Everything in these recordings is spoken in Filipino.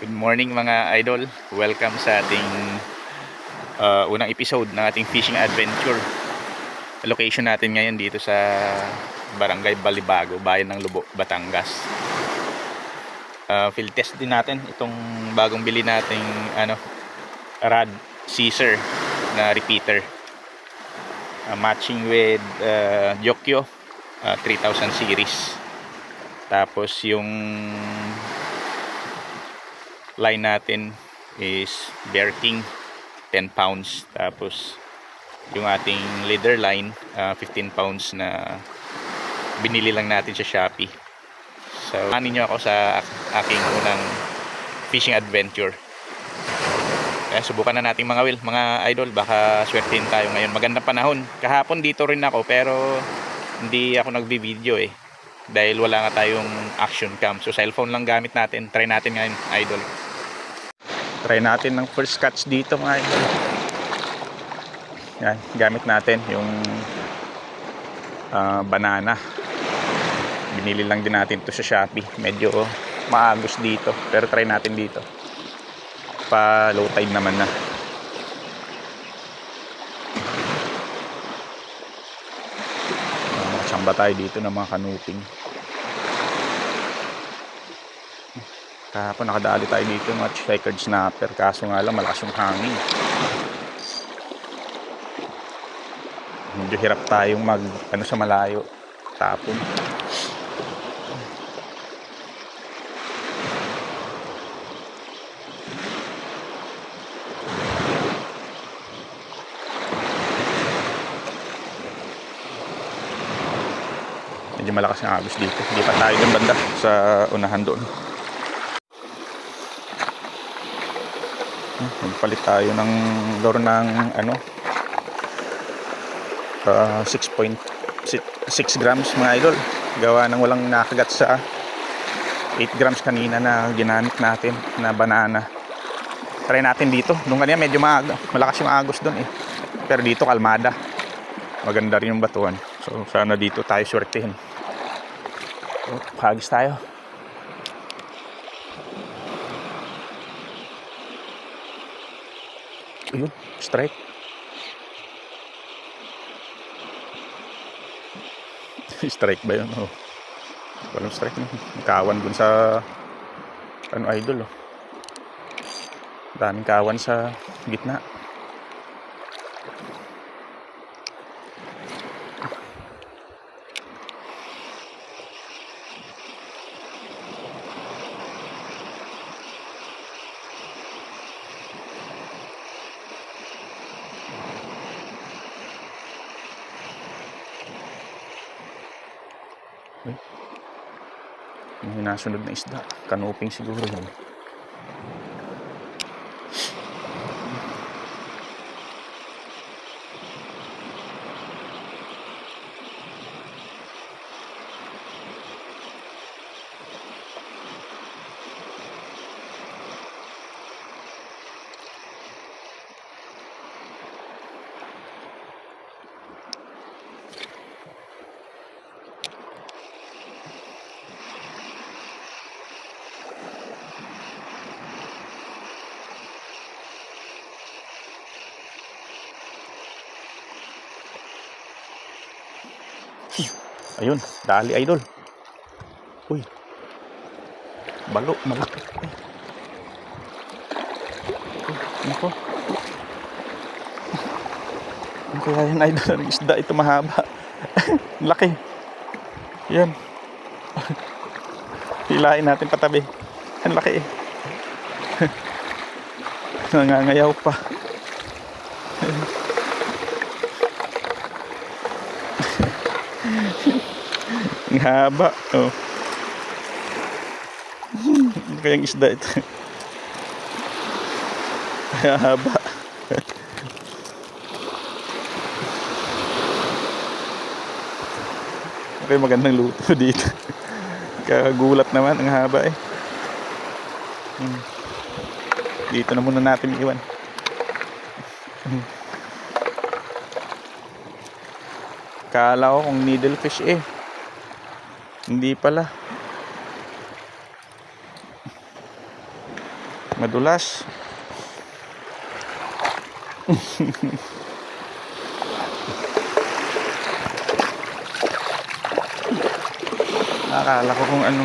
Good morning mga idol. Welcome sa ating unang episode ng ating fishing adventure. Location natin ngayon dito sa Barangay Balibago, Bayan ng Lubo, Batangas. Field test din natin itong bagong bili nating rod Caesar na repeater. Matching with Jokyo 3000 series. Tapos yung line natin is Bear King 10 pounds. Tapos yung ating leader line 15 pounds na binili lang natin sa Shopee. So samahan niyo ako sa aking unang fishing adventure. Kaya subukan na natin mga idol, baka swertein tayo ngayon. Magandang panahon. Kahapon dito rin ako pero hindi ako nagbi-video dahil wala nga tayong action cam. So cellphone lang gamit natin. Try natin ngayon idol. Try natin ng first catch dito mga idol. Yan, gamit natin yung banana. Binili lang din natin to sa Shopee. Medyo maagos dito pero try natin dito. Pa low tide naman na. Makasamba tayo dito ng mga kanuping. Kahapon nakadali tayo dito mga checkered snapper, kaso nga lang malakas yung hangin. Medyo hirap tayong sa malayo tapon. Medyo malakas yung agos dito. Hindi pa tayo dun banda sa unahan doon. Magpalit tayo ng lure ng 6.6 grams mga idol. Gawa ng walang nakagat sa 8 grams kanina na ginamit natin na banana. Try natin dito. Nung kanina medyo malakas yung agos doon pero dito kalmada. Maganda rin yung batuan. So sana dito tayo swertehin. Hagis tayo. Ayun, strike. Strike ba yun? Oh. Walang strike. Kawan dun sa idol. Daming kawan sa gitna. Yung nasunod na isda, kanuping siguro yun. Ayun, dali idol. Uy. Balo, malaki. Nako. Ano kaya yan idol? Ang isda ito mahaba. Laki. Yan. Hilahin natin patabi. Ang laki Nangangayaw pa. Ang haba. Oh. Ano kayang isda ito? Kaya haba. Okay, magandang luto dito. Kakagulat naman. Ang haba Dito na muna natin iwan. Kala ko kung needlefish Hindi pala. Madulas. Akala ko kung ano.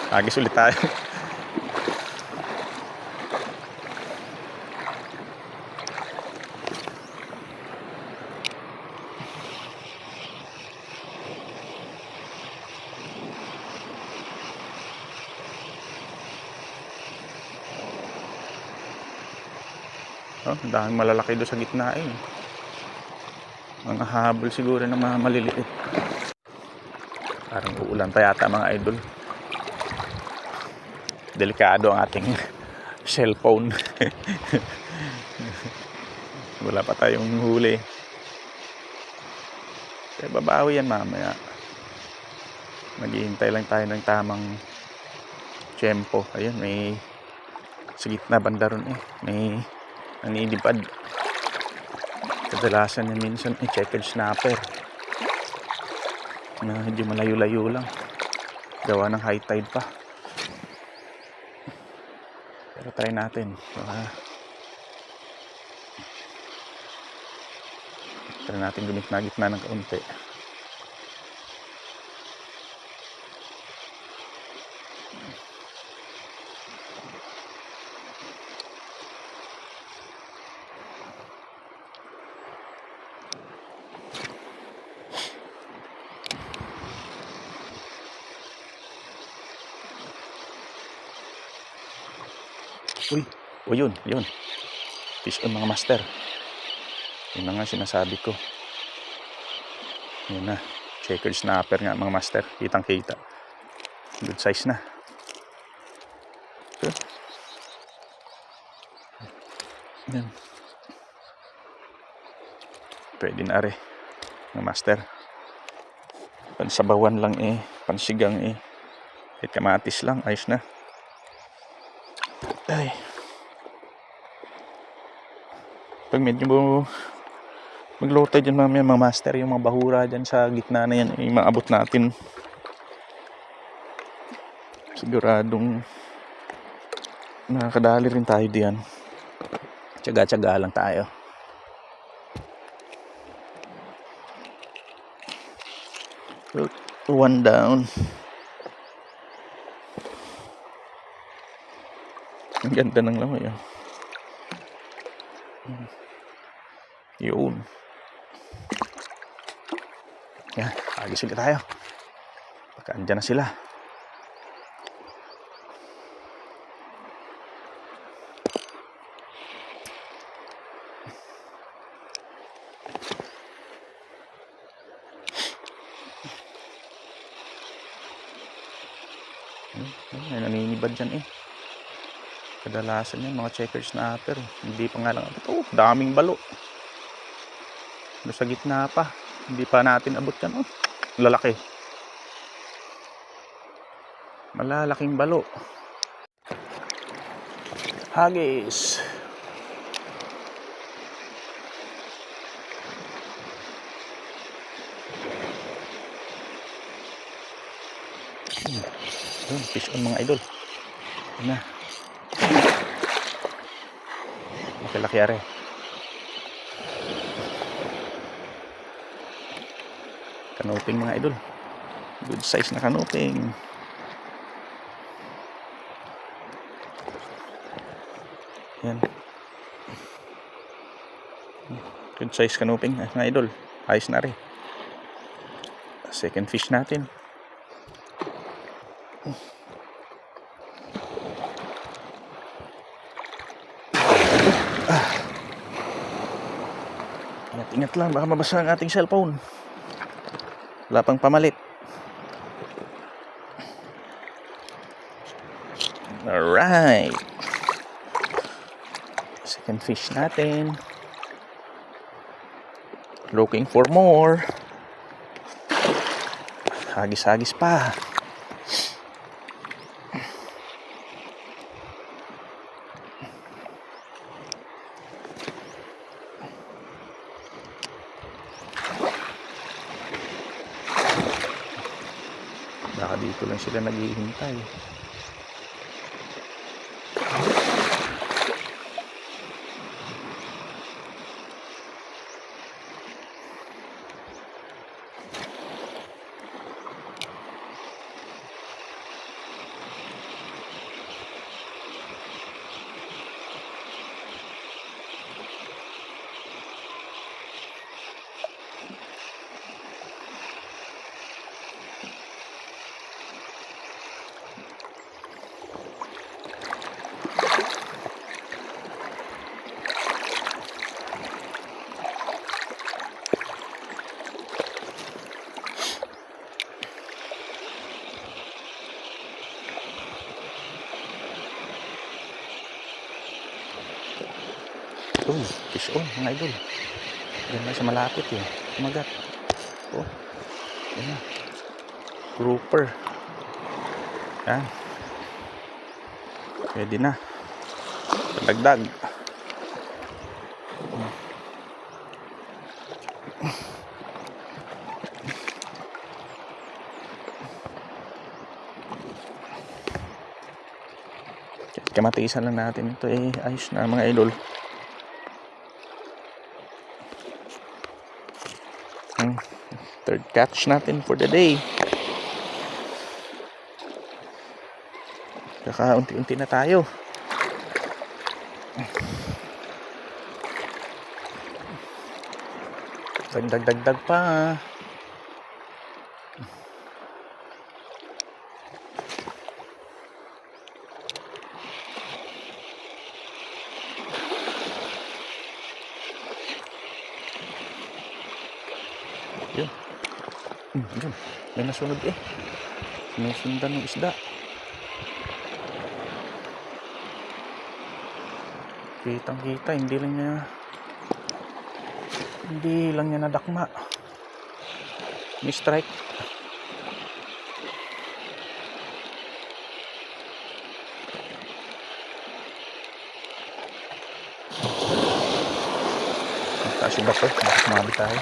Agis ulit tayo. Oh, ang daming malalaki doon sa gitna eh. Mga habol siguro ng mga maliliit. Parang uulan pa yata mga idol. Delikado ang ating cellphone. Wala pa tayong huli. Kaya babawi yan mamaya. Naghihintay lang tayo ng tamang tiyempo. Ayun, may sa gitna banda ron eh. May nanilipad. Kadalasan niya minsan checkered snapper. Na medyo malayo-layo lang. Gawa ng high tide pa. Pero try natin. Try natin gitna ng kaunti. Uy, o yun. Fish on mga master. Yun na nga sinasabi ko. Yun na. Checkered snapper nga mga master. Kitang kita. Good size na. Okay. Yan. Pwede na are. Mga master. Pansabawan lang eh. Pansigang eh. Kahit kamatis lang. Ayos na. Ay. Pag medyo mag-low tide dyan mamaya mga master, yung mga bahura dyan sa gitna na yan, yung maabot natin. Siguradong nakakadali rin tayo diyan. Tsaga-tsaga lang tayo. One down. Ang ganda ng lamay ah. Yun. Yan, agis ulit tayo. Pagka andyan na sila. May naninibad dyan eh. Kadalasan yan, mga checker snapper. Hindi pa nga lang. Oh, daming balo. Sa gitna pa. Hindi pa natin abot yan. Oh, lalaki. Malalaking balo. Hagis. Yun, fish on mga idol. Yun na. Laki-laki are. Kanuping mga idol. Good size na kanuping. Yan. Good size kanuping mga idol. Ayos na rin. Second fish natin. Ingat lang, baka mabasa ang ating cellphone. Wala pang pamalit. Alright. Second fish natin. Looking for more. Hagis-hagis pa. Baka dito Dito lang sila naghihintay. Oh, fish on mga idol. Yan na sa malapit eh. Kumagat. Oh, yan na. Grouper. Yan. Pwede na. Dagdag. Kamatiisan lang natin ito eh. Ayos na mga idol. Third catch natin for the day. Kaka-unti-unti na tayo. Dagdag pa. Yun. Yun. May nasunod eh. Sinusundan ng isda. Kitang-kita, hindi lang niya nadakma. May strike. Magtaas yung bato, bakit mabi tayo.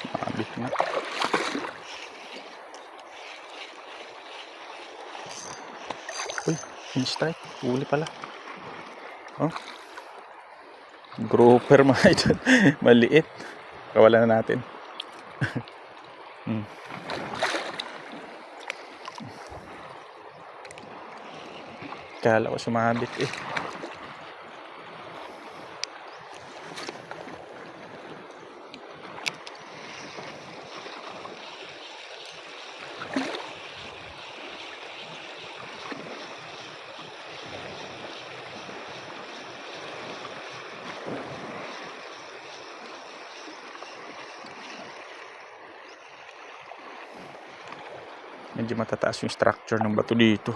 Mabit na. Uy, in-strike. Huli pala. Oh. Grouper mga ito. Maliit. Kawalan na natin. Kala ko sumabit eh. Medyo matataas yung structure ng bato dito.